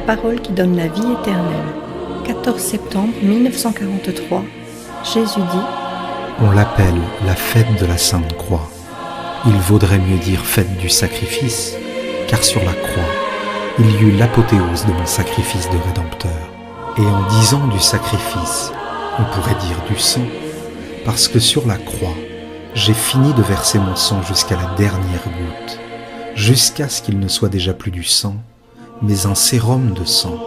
parole qui donne la vie éternelle. 14 septembre 1943, Jésus dit : On l'appelle la fête de la Sainte Croix. Il vaudrait mieux dire fête du sacrifice, car sur la croix, il y eut l'apothéose de mon sacrifice de Rédempteur. Et en disant du sacrifice, on pourrait dire du sang, parce que sur la croix, j'ai fini de verser mon sang jusqu'à la dernière goutte, jusqu'à ce qu'il ne soit déjà plus du sang, mais un sérum de sang,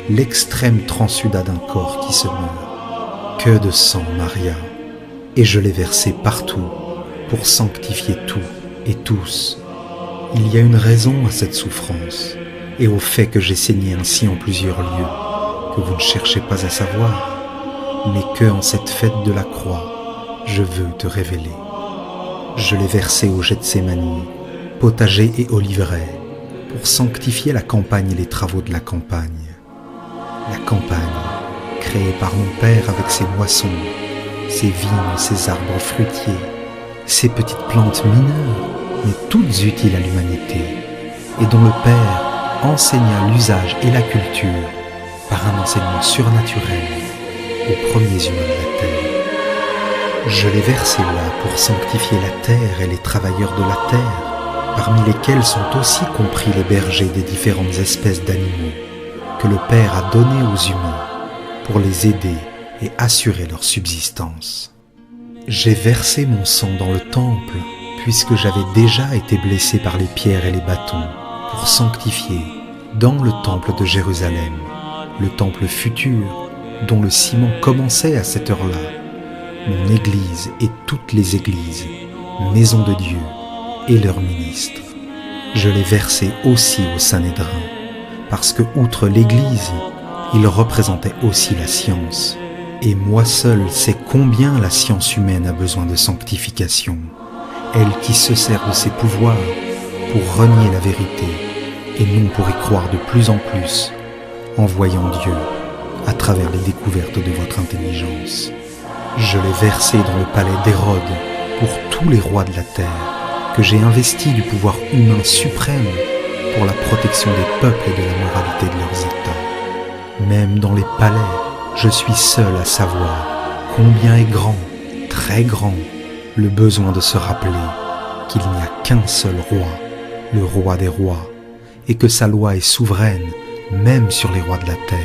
l'extrême transsudat d'un corps qui se meurt. Que de sang, Maria! Et je l'ai versé partout, pour sanctifier tout et tous. Il y a une raison à cette souffrance, et au fait que j'ai saigné ainsi en plusieurs lieux, que vous ne cherchez pas à savoir, mais que, en cette fête de la croix, je veux te révéler. Je l'ai versé au Gethsémani, potager et oliverait, pour sanctifier la campagne et les travaux de la campagne. La campagne, créée par mon Père avec ses moissons, ses vignes, ses arbres fruitiers, ses petites plantes mineures, mais toutes utiles à l'humanité, et dont le Père enseigna l'usage et la culture par un enseignement surnaturel aux premiers humains de la terre. Je l'ai versé là pour sanctifier la terre et les travailleurs de la terre, parmi lesquels sont aussi compris les bergers des différentes espèces d'animaux que le Père a donnés aux humains pour les aider et assurer leur subsistance. J'ai versé mon sang dans le temple, puisque j'avais déjà été blessé par les pierres et les bâtons, pour sanctifier, dans le temple de Jérusalem, le temple futur, dont le ciment commençait à cette heure-là, mon Église et toutes les églises, maison de Dieu et leurs ministres. Je l'ai versé aussi au Sanhédrin, parce que, outre l'Église, il représentait aussi la science. Et moi seul sais combien la science humaine a besoin de sanctification, elle qui se sert de ses pouvoirs pour renier la vérité, et non pour y croire de plus en plus, en voyant Dieu à travers les découvertes de votre intelligence. Je l'ai versé dans le palais d'Hérode pour tous les rois de la terre, que j'ai investi du pouvoir humain suprême pour la protection des peuples et de la moralité de leurs États. Même dans les palais, je suis seul à savoir combien est grand, très grand, le besoin de se rappeler qu'il n'y a qu'un seul roi, le roi des rois, et que sa loi est souveraine même sur les rois de la terre.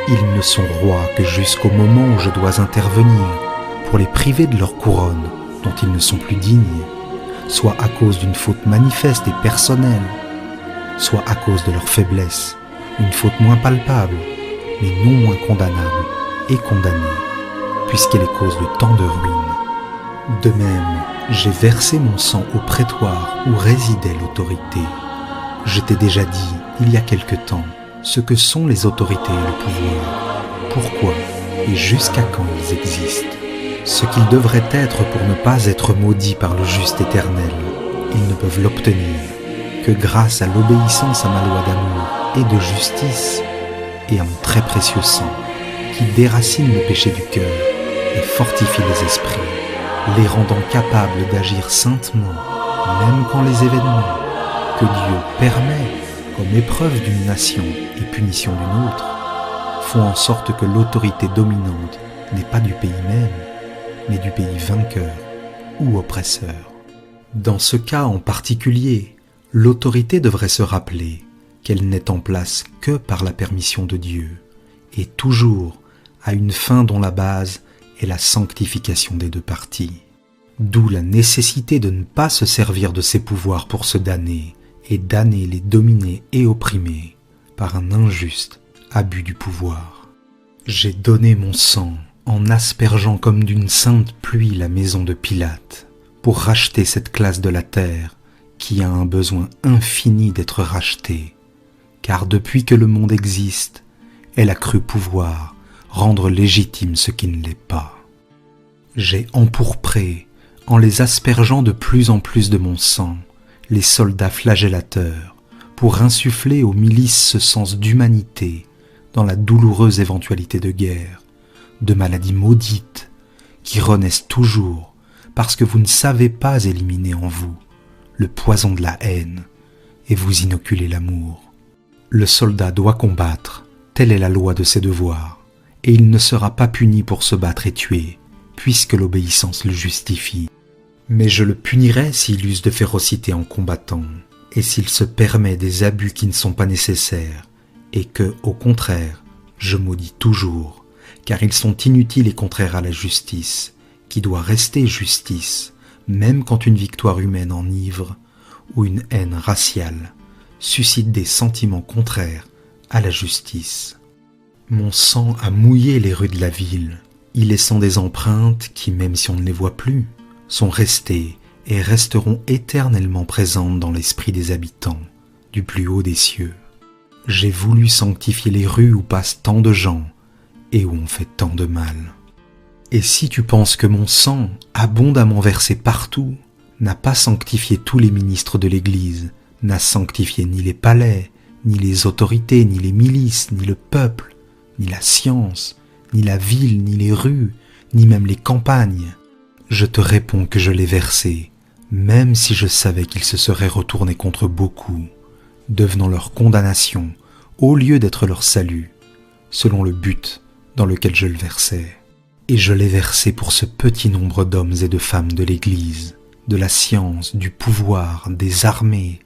Ils ne sont rois que jusqu'au moment où je dois intervenir pour les priver de leur couronne dont ils ne sont plus dignes, soit à cause d'une faute manifeste et personnelle, soit à cause de leur faiblesse, une faute moins palpable, mais non moins condamnable et condamnée, puisqu'elle est cause de tant de ruines. De même, j'ai versé mon sang au prétoire où résidait l'autorité. Je t'ai déjà dit, il y a quelque temps, ce que sont les autorités et le pouvoir, pourquoi et jusqu'à quand ils existent, ce qu'ils devraient être pour ne pas être maudits par le juste éternel. Ils ne peuvent l'obtenir que grâce à l'obéissance à ma loi d'amour et de justice, et à mon très précieux sang, qui déracine le péché du cœur et fortifie les esprits, les rendant capables d'agir saintement, même quand les événements que Dieu permet comme épreuve d'une nation et punition d'une autre font en sorte que l'autorité dominante n'est pas du pays même, mais du pays vainqueur ou oppresseur. Dans ce cas en particulier, l'autorité devrait se rappeler qu'elle n'est en place que par la permission de Dieu, et toujours à une fin dont la base est la sanctification des deux parties. D'où la nécessité de ne pas se servir de ses pouvoirs pour se damner, et damner les dominés et opprimés par un injuste abus du pouvoir. J'ai donné mon sang en aspergeant comme d'une sainte pluie la maison de Pilate, pour racheter cette classe de la terre qui a un besoin infini d'être rachetée, car depuis que le monde existe, elle a cru pouvoir rendre légitime ce qui ne l'est pas. J'ai empourpré, en les aspergeant de plus en plus de mon sang, les soldats flagellateurs, pour insuffler aux milices ce sens d'humanité dans la douloureuse éventualité de guerre, de maladies maudites, qui renaissent toujours parce que vous ne savez pas éliminer en vous le poison de la haine et vous inoculer l'amour. Le soldat doit combattre, telle est la loi de ses devoirs, et il ne sera pas puni pour se battre et tuer, puisque l'obéissance le justifie. Mais je le punirai s'il use de férocité en combattant, et s'il se permet des abus qui ne sont pas nécessaires, et que, au contraire, je maudis toujours, car ils sont inutiles et contraires à la justice, qui doit rester justice, même quand une victoire humaine enivre, ou une haine raciale suscite des sentiments contraires à la justice. Mon sang a mouillé les rues de la ville, y laissant des empreintes qui, même si on ne les voit plus, sont restées et resteront éternellement présentes dans l'esprit des habitants du plus haut des cieux. J'ai voulu sanctifier les rues où passent tant de gens et où on fait tant de mal. Et si tu penses que mon sang, abondamment versé partout, n'a pas sanctifié tous les ministres de l'Église, n'a sanctifié ni les palais, ni les autorités, ni les milices, ni le peuple, ni la science, ni la ville, ni les rues, ni même les campagnes, je te réponds que je l'ai versé, même si je savais qu'il se serait retourné contre beaucoup, devenant leur condamnation au lieu d'être leur salut, selon le but dans lequel je le versais. Et je l'ai versé pour ce petit nombre d'hommes et de femmes de l'Église, de la science, du pouvoir, des armées,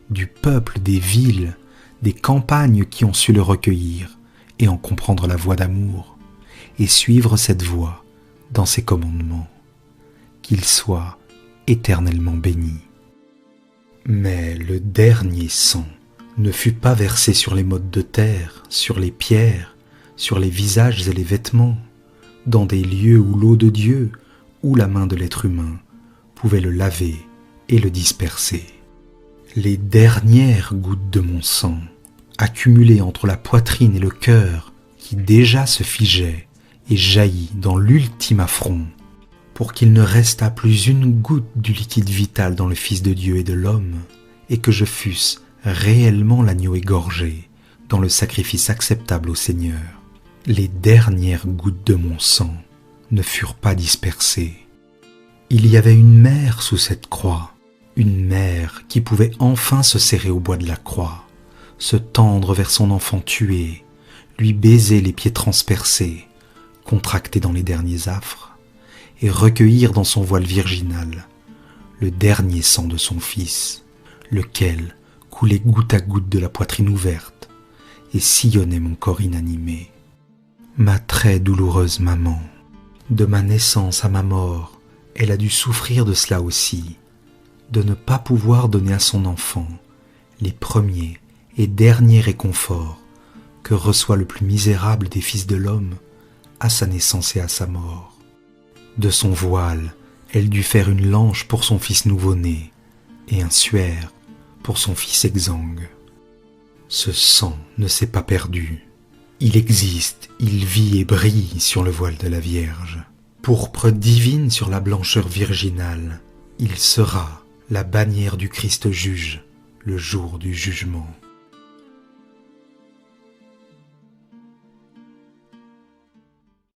du peuple, des villes, des campagnes qui ont su le recueillir et en comprendre la voie d'amour, et suivre cette voie dans ses commandements. Qu'il soit éternellement béni. Mais le dernier sang ne fut pas versé sur les mottes de terre, sur les pierres, sur les visages et les vêtements, dans des lieux où l'eau de Dieu ou la main de l'être humain pouvait le laver et le disperser. Les dernières gouttes de mon sang, accumulées entre la poitrine et le cœur, qui déjà se figeaient et jaillit dans l'ultime affront, pour qu'il ne restât plus une goutte du liquide vital dans le Fils de Dieu et de l'homme, et que je fusse réellement l'agneau égorgé dans le sacrifice acceptable au Seigneur. Les dernières gouttes de mon sang ne furent pas dispersées. Il y avait une mère sous cette croix, une mère qui pouvait enfin se serrer au bois de la croix, se tendre vers son enfant tué, lui baiser les pieds transpercés, contractés dans les derniers affres, et recueillir dans son voile virginal le dernier sang de son fils, lequel coulait goutte à goutte de la poitrine ouverte et sillonnait mon corps inanimé. Ma très douloureuse maman, de ma naissance à ma mort, elle a dû souffrir de cela aussi, de ne pas pouvoir donner à son enfant les premiers et derniers réconforts que reçoit le plus misérable des fils de l'homme à sa naissance et à sa mort. De son voile, elle dut faire une lange pour son fils nouveau-né et un suaire pour son fils exsangue. Ce sang ne s'est pas perdu. Il existe, il vit et brille sur le voile de la Vierge. Pourpre divine sur la blancheur virginale, il sera la bannière du Christ juge le jour du jugement.